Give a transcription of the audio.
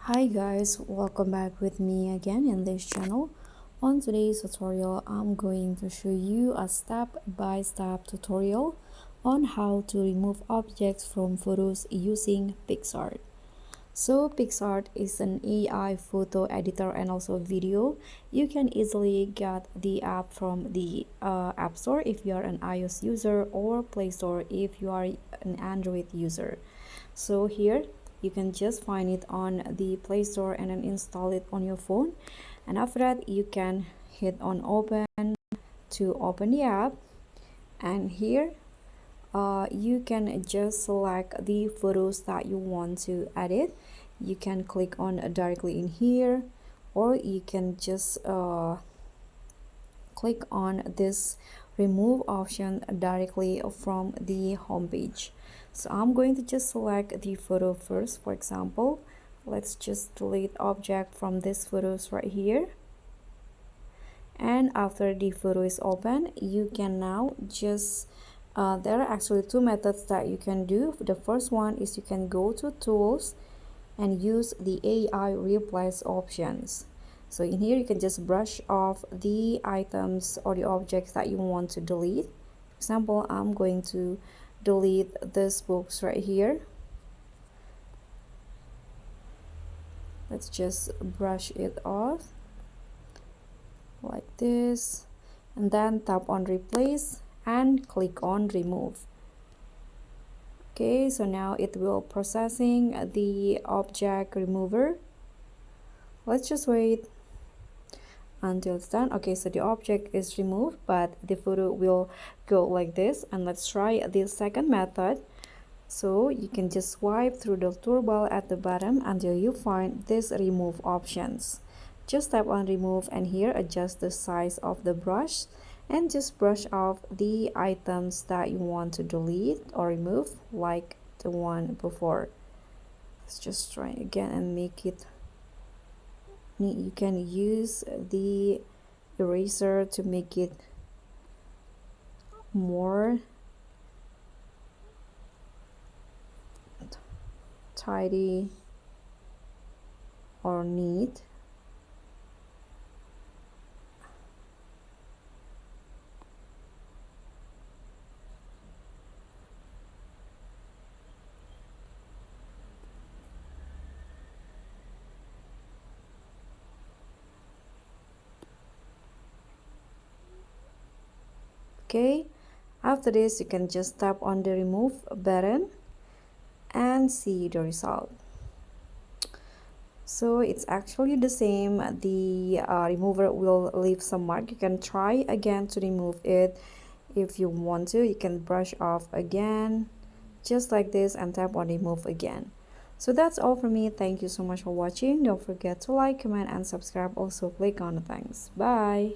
Hi guys, welcome back with me again in this channel. On today's tutorial, I'm going to show you a step-by-step tutorial on how to remove objects from photos using PicsArt. So PicsArt is an AI photo editor and also video. You can easily get the app from the App Store if you are an iOS user or Play Store if you are an Android user. So here you can just find it on the Play Store and then install it on your phone, and after that you can hit on open to open the app, and here you can just select the photos that you want to edit. You can click on directly in here, or you can just click on this remove option directly from the home page. So I'm going to just select the photo first. For example, let's just delete object from this photos right here, and after the photo is open, you can now just there are actually two methods that you can do. The first one is you can go to tools and use the AI replace options. So in here you can just brush off the items or the objects that you want to delete. For example, I'm going to delete this books right here. Let's just brush it off like this, and then tap on replace and click on remove. Okay, so now it will processing the object remover. Let's just wait until it's done. Okay, so the object is removed, but the photo will go like this. And let's try the second method. So you can just swipe through the toolbar at the bottom until you find this remove options. Just tap on remove, and here adjust the size of the brush and just brush off the items that you want to delete or remove, like the one before. Let's just try again and make it neat. You can use the eraser to make it more tidy or neat. Okay, after this you can just tap on the remove button and see the result. So it's actually the same. The remover will leave some mark. You can try again to remove it. If you want to, you can brush off again just like this and tap on remove again. So that's all for me. Thank you so much for watching. Don't forget to like, comment and subscribe. Also click on the thanks. Bye.